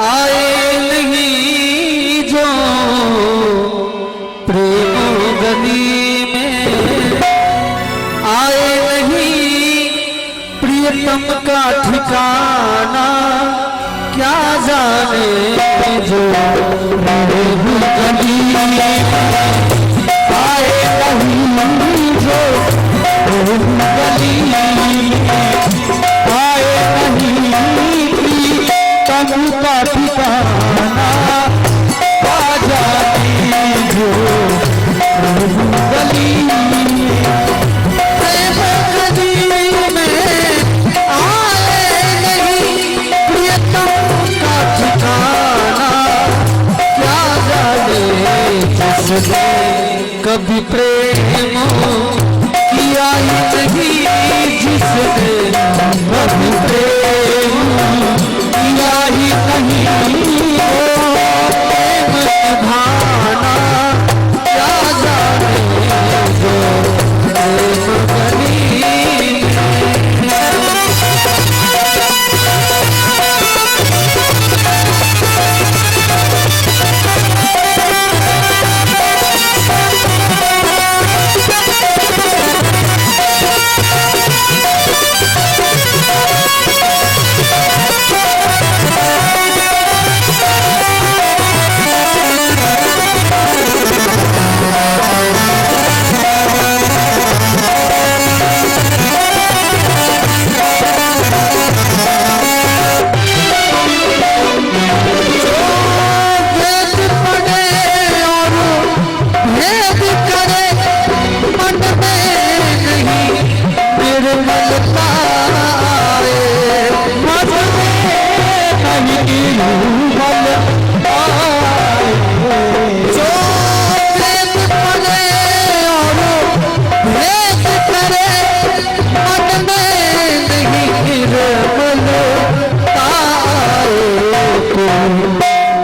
आए नहीं जो प्रेम गली में, आए नहीं प्रियतम का ठिकाना, क्या जाने जो प्रेम गली में, आए नहीं जो प्रेम गली में, आए नहीं प्रियतम का ठिकाना, क्या जाने जो प्रेम गली में, प्रेम गली में आए नहीं प्रियतम का ठिकाना, क्या जाने जिसने कभी प्रेम किया ही नहीं, जिसने कभी प्रेम किया ही नहीं, प्रेम निभाना, क्या जाने जो प्रेम गली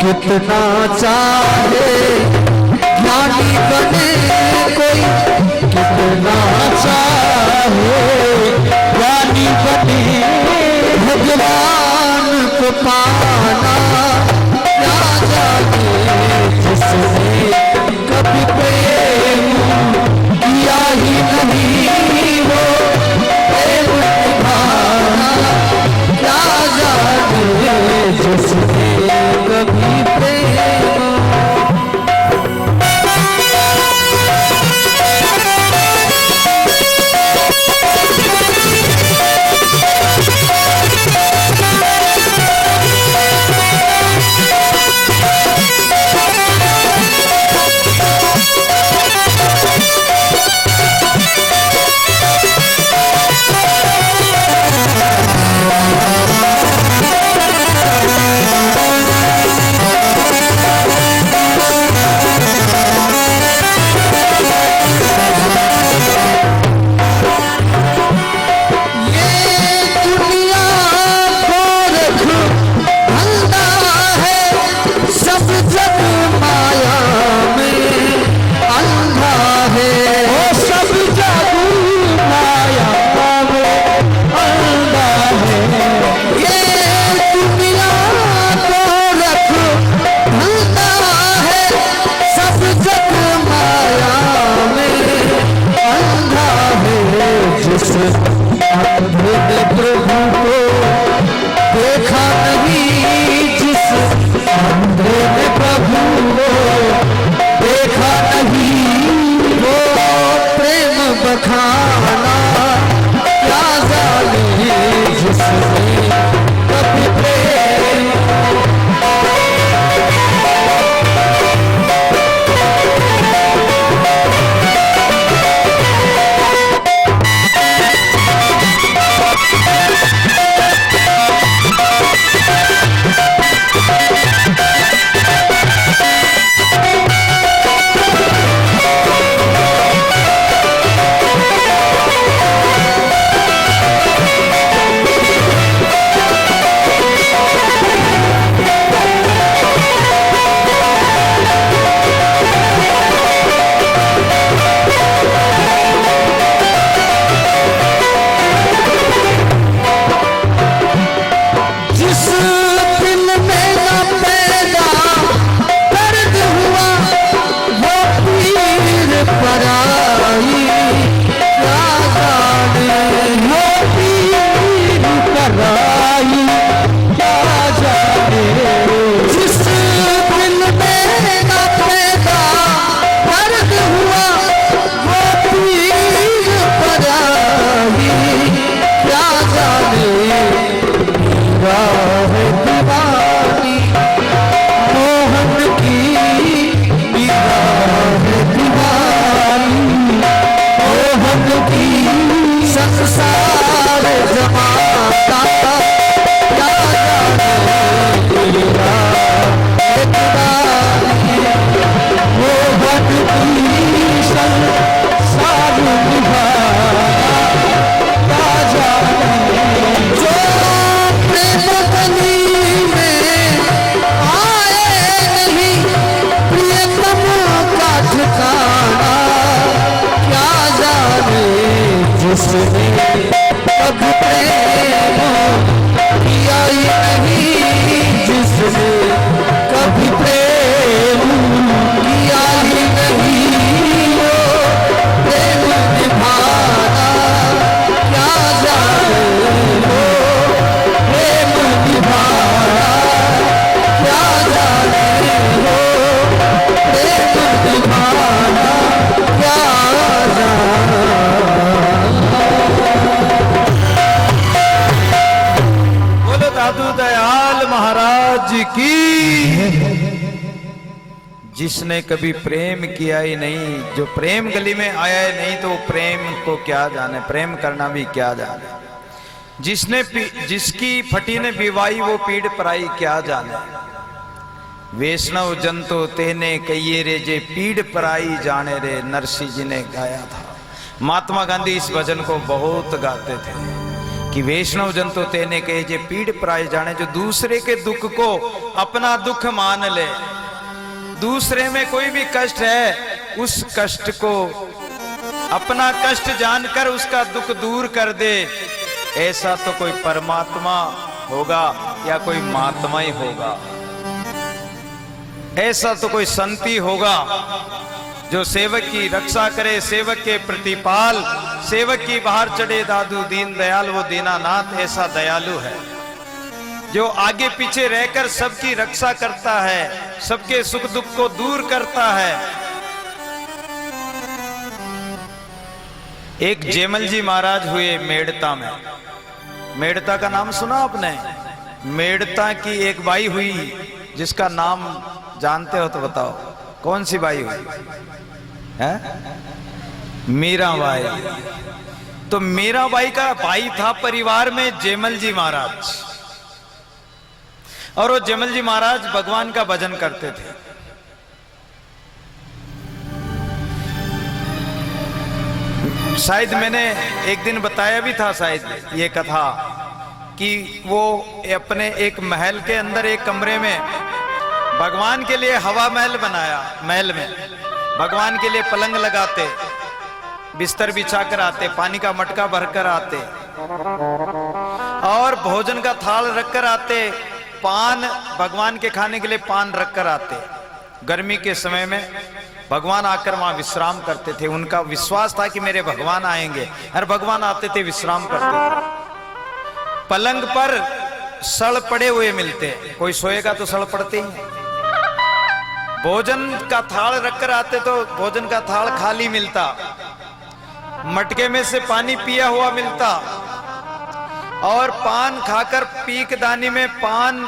कितना चाहे ज्ञानी बने कोई, कितना चाहे ज्ञानी बने भगवान को पाना, क्या जाने जिसने कभी प्रेम किया ही नहीं, वो प्रेम निभाना, क्या जाने जिसने कभी माता क्या जाने तेरा इकरारी, वो बन भीषण सारू निभाना क्या जाने। जो प्रेम गली में आए नहीं प्रियतम का ठिकाना क्या जाने। जिसने कभी प्रेम किया ही नहीं, जिसने कभी प्रेम किया ही नहीं, वो प्रेम निभाना क्या जाने। वो प्रेम निभाना क्या जाने, वो प्रेम निभाना क्या जाने। बोलो दादू दयाल महाराज की। जिसने कभी प्रेम किया ही नहीं, जो प्रेम गली में आया ही नहीं, तो प्रेम को क्या जाने, प्रेम करना भी क्या जाने। जिसकी फटी ने विवाही वो पीड़ पराई क्या जाने। वैष्णव जंतो तेने कहिए रे जे पीड़ पराई जाने रे, नरसिंह जी ने गाया था। महात्मा गांधी इस भजन को बहुत गाते थे कि वैष्णव जंतो तेने कहे जे पीड़ पराई जाने। जो दूसरे के दुख को अपना दुख मान ले, दूसरे में कोई भी कष्ट है उस कष्ट को अपना कष्ट जानकर उसका दुख दूर कर दे, ऐसा तो कोई परमात्मा होगा या कोई महात्मा ही होगा, ऐसा तो कोई संती होगा जो सेवक की रक्षा करे, सेवक के प्रतिपाल, सेवक की बाहर चढ़े दादू दीन दयाल, वो दीनानाथ ऐसा दयालु है जो आगे पीछे रहकर सबकी रक्षा करता है, सबके सुख दुख को दूर करता है। एक जेमल जी महाराज हुए मेड़ता में। मेड़ता का नाम सुना आपने? मेड़ता की एक बाई हुई जिसका नाम जानते हो तो बताओ, कौन सी बाई हुई है? मीराबाई। तो मीराबाई का भाई था परिवार में जेमल जी महाराज, और वो जेमल जी महाराज भगवान का भजन करते थे। शायद मैंने एक दिन बताया भी था शायद ये कथा कि वो अपने एक महल के अंदर एक कमरे में भगवान के लिए हवा महल बनाया। महल में भगवान के लिए पलंग लगाते, बिस्तर बिछा कर आते, पानी का मटका भरकर आते और भोजन का थाल रखकर आते, पान भगवान के खाने के लिए पान रखकर आते। गर्मी के समय में भगवान आकर वहां विश्राम करते थे। उनका विश्वास था कि मेरे भगवान आएंगे, और भगवान आते थे, विश्राम करते थे। पलंग पर सड़ पड़े हुए मिलते, कोई सोएगा तो सड़ पड़ते ही। भोजन का थाल रखकर आते तो भोजन का थाल खाली मिलता, मटके में से पानी पिया हुआ मिलता, और पान खाकर पीक दानी में पान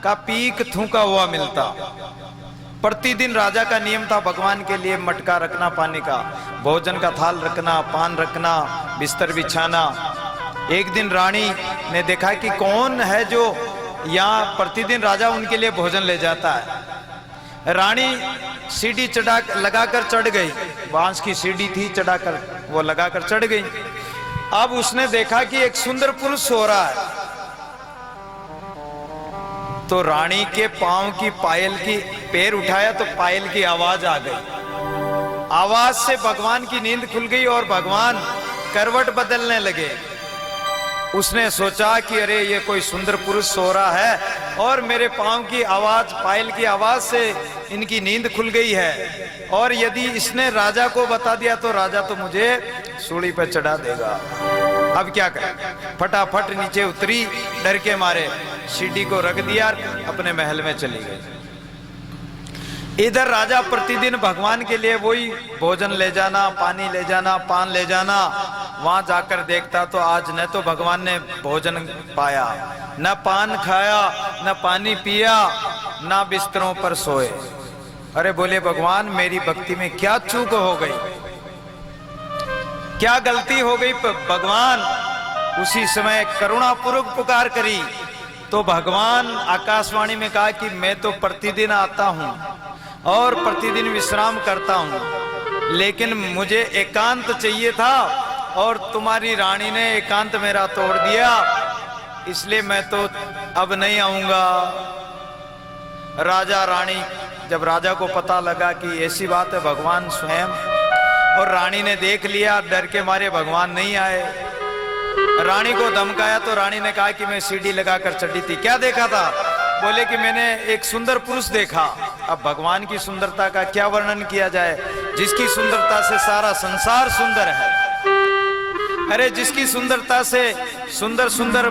का पीक थूका हुआ मिलता। प्रतिदिन राजा का नियम था भगवान के लिए मटका रखना पानी का, भोजन का थाल रखना, पान रखना, बिस्तर बिछाना। एक दिन रानी ने देखा कि कौन है जो यहाँ प्रतिदिन राजा उनके लिए भोजन ले जाता है। रानी सीढ़ी चढ़ा लगाकर चढ़ गई, बांस की सीढ़ी थी, चढ़ाकर वो लगाकर चढ़ गई। अब उसने देखा कि एक सुंदर पुरुष सो रहा है, तो रानी के पांव की पायल की पैर उठाया तो पायल की आवाज आ गई। आवाज से भगवान की नींद खुल गई और भगवान करवट बदलने लगे। उसने सोचा कि अरे ये कोई सुंदर पुरुष सो रहा है और मेरे पांव की आवाज, पायल की आवाज से इनकी नींद खुल गई है, और यदि इसने राजा को बता दिया तो राजा तो मुझे सूली पर चढ़ा देगा। अब क्या करें? फटाफट नीचे उतरी, डर के मारे सीढ़ी को रख दिया, अपने महल में चली गई। इधर राजा प्रतिदिन भगवान के लिए वही भोजन ले जाना, पानी ले जाना, पान ले जाना। वहां जाकर देखता तो आज न तो भगवान ने भोजन पाया, न पान खाया, न पानी पिया, न बिस्तरों पर सोए। अरे बोले भगवान, मेरी भक्ति में क्या चूक हो गई, क्या गलती हो गई भगवान? उसी समय करुणापूर्वक पुकार करी तो भगवान आकाशवाणी में कहा कि मैं तो प्रतिदिन आता हूं और प्रतिदिन विश्राम करता हूं, लेकिन मुझे एकांत चाहिए था और तुम्हारी रानी ने एकांत मेरा तोड़ दिया, इसलिए मैं तो अब नहीं आऊंगा। राजा रानी, जब राजा को पता लगा कि ऐसी बात है, भगवान स्वयं, और रानी ने देख लिया, डर के मारे भगवान नहीं आए। रानी को धमकाया तो रानी ने कहा कि मैं सीढ़ी लगाकर चढ़ी थी। क्या देखा था? बोले कि मैंने एक सुंदर पुरुष देखा। अब भगवान की सुंदरता का क्या वर्णन किया जाए, जिसकी सुंदरता से सारा संसार सुंदर है। अरे जिसकी सुंदरता से सुंदर सुंदर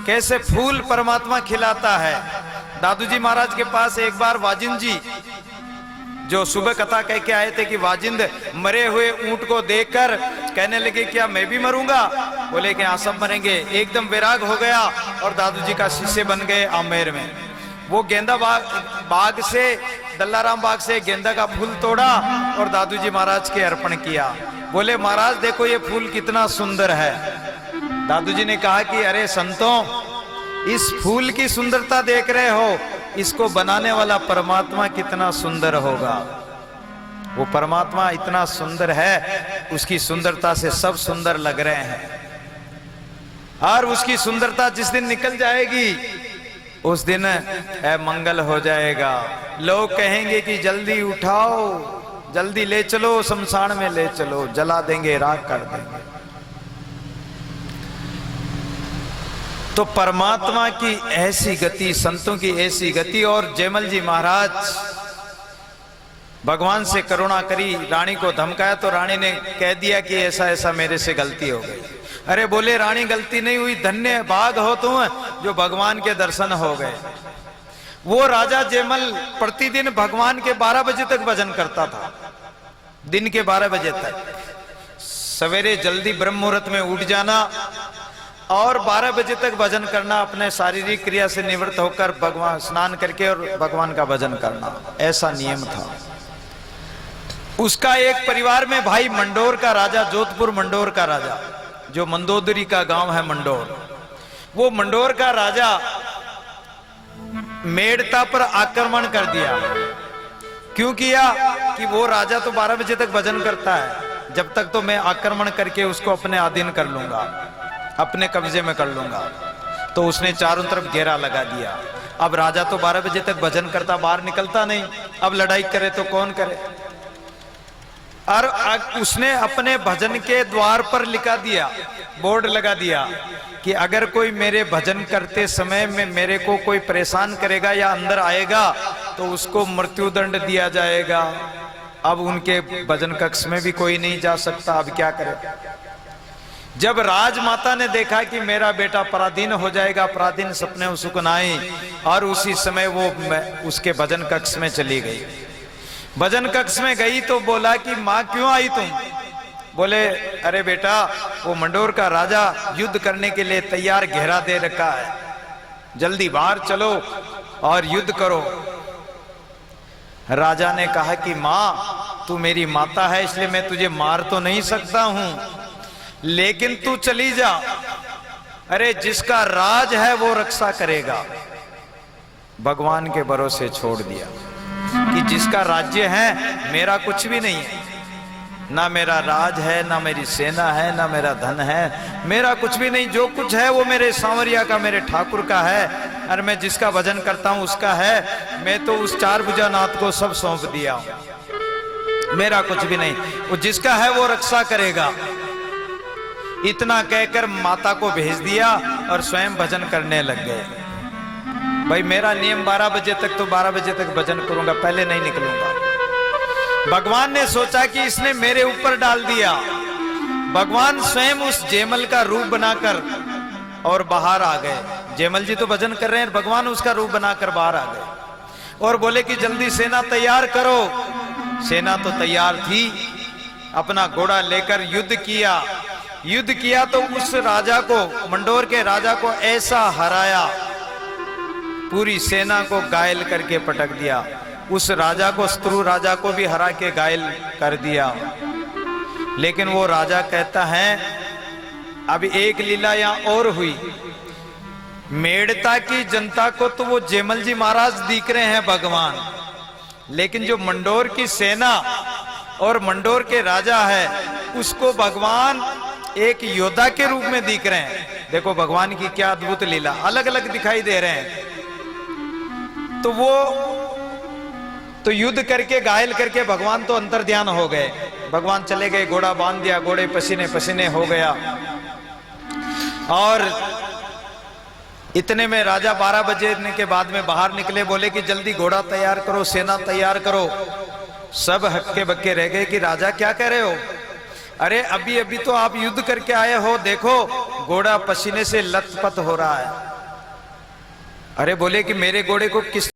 कैसे फूल परमात्मा खिलाता है। दादू जी महाराज के पास एक बार वाजिंद जी, जो सुबह कथा कह के आए थे कि वाजिंद मरे हुए ऊंट को देखकर कहने लगे क्या मैं भी मरूंगा? बोले कि हाँ सब मरेंगे। एकदम वैराग हो गया और दादू जी का शिष्य बन गए आमेर में। वो गेंदा बाग से, दल्लाराम बाग से गेंदा का फूल तोड़ा और दादू जी महाराज के अर्पण किया। बोले महाराज देखो ये फूल कितना सुंदर है। दादू जी ने कहा कि अरे संतों, इस फूल की सुंदरता देख रहे हो, इसको बनाने वाला परमात्मा कितना सुंदर होगा। वो परमात्मा इतना सुंदर है, उसकी सुंदरता से सब सुंदर लग रहे हैं। और उसकी सुंदरता जिस दिन निकल जाएगी उस दिन मंगल हो जाएगा। लोग कहेंगे कि जल्दी उठाओ, जल्दी ले चलो, शमशान में ले चलो, जला देंगे, राख कर देंगे। तो परमात्मा की ऐसी गति, संतों की ऐसी गति। और जयमल जी महाराज भगवान से करुणा करी, रानी को धमकाया तो रानी ने कह दिया कि ऐसा ऐसा मेरे से गलती हो गई। अरे बोले रानी गलती नहीं हुई, धन्य भाग हो तुम जो भगवान के दर्शन हो गए। वो राजा जयमल प्रतिदिन भगवान के 12 बजे तक भजन करता था, दिन के 12 बजे तक। सवेरे जल्दी ब्रह्म मुहूर्त में उठ जाना और 12 बजे तक भजन करना, अपने शारीरिक क्रिया से निवृत्त होकर भगवान स्नान करके और भगवान का भजन करना, ऐसा नियम था उसका। एक परिवार में भाई मंडोर का राजा, जोधपुर मंडोर का राजा, जो मंदोदरी का गांव है मंडोर, वो मंडोर का राजा मेड़ता पर आक्रमण कर दिया। क्यों किया? कि वो राजा तो 12 बजे तक भजन करता है, जब तक तो मैं आक्रमण करके उसको अपने अधीन कर लूंगा, अपने कब्जे में कर लूंगा। तो उसने चारों तरफ घेरा लगा दिया। अब राजा तो 12 बजे तक भजन करता, बाहर निकलता नहीं, अब लड़ाई करे तो कौन करे। और उसने अपने भजन के द्वार पर लिखा दिया, बोर्ड लगा दिया कि अगर कोई मेरे भजन करते समय में मेरे को कोई परेशान करेगा या अंदर आएगा तो उसको मृत्युदंड दिया जाएगा। अब उनके भजन कक्ष में भी कोई नहीं जा सकता, अब क्या करे। जब राजमाता ने देखा कि मेरा बेटा पराधीन हो जाएगा, पराधीन सपने सुकनाई, और उसी समय वो उसके भजन कक्ष में चली गई। भजन कक्ष में गई तो बोला कि माँ क्यों आई तुम? बोले अरे बेटा, वो मंडोर का राजा युद्ध करने के लिए तैयार घेरा दे रखा है, जल्दी बाहर चलो और युद्ध करो। राजा ने कहा कि माँ तू मेरी माता है, इसलिए मैं तुझे मार तो नहीं सकता हूं, लेकिन तू चली जा। अरे जिसका राज है वो रक्षा करेगा। भगवान के भरोसे छोड़ दिया कि जिसका राज्य है, मेरा कुछ भी नहीं है, ना मेरा राज है, ना मेरी सेना है, ना मेरा धन है, मेरा कुछ भी नहीं। जो कुछ है वो मेरे सांवरिया का, मेरे ठाकुर का है, और मैं जिसका भजन करता हूं उसका है। मैं तो उस 4 भुजा नाथ को सब सौंप दिया हूं, मेरा कुछ भी नहीं, वो जिसका है वो रक्षा करेगा। इतना कहकर माता को भेज दिया और स्वयं भजन करने लग गए। भाई मेरा नियम 12 बजे तक, तो 12 बजे तक भजन करूंगा, पहले नहीं निकलूंगा। भगवान ने सोचा कि इसने मेरे ऊपर डाल दिया। भगवान स्वयं उस जयमल का रूप बनाकर और बाहर आ गए। जयमल जी तो भजन कर रहे हैं, भगवान उसका रूप बनाकर बाहर आ गए और बोले कि जल्दी सेना तैयार करो। सेना तो तैयार थी, अपना घोड़ा लेकर युद्ध किया। युद्ध किया तो उस राजा को, मंडोर के राजा को ऐसा हराया, पूरी सेना को घायल करके पटक दिया। उस राजा को, शत्रु राजा को भी हरा के घायल कर दिया। लेकिन वो राजा कहता है अब एक लीला यहां और हुई। मेड़ता की जनता को तो वो जेमल जी महाराज दिख रहे हैं भगवान, लेकिन जो मंडोर की सेना और मंडोर के राजा है उसको भगवान एक योद्धा के रूप में दिख रहे हैं। देखो भगवान की क्या अद्भुत लीला, अलग अलग दिखाई दे रहे हैं। तो वो तो युद्ध करके घायल करके भगवान तो अंतर ध्यान हो गए, भगवान चले गए, घोड़ा बांध दिया, घोड़े पसीने पसीने हो गया। और इतने में राजा 12 बजे के बाद में बाहर निकले, बोले कि जल्दी घोड़ा तैयार करो, सेना तैयार करो। सब हक्के बक्के रह गए कि राजा क्या कह रहे हो? अरे अभी अभी तो आप युद्ध करके आए हो, देखो घोड़ा पसीने से लथपथ हो रहा है। अरे बोले कि मेरे घोड़े को किस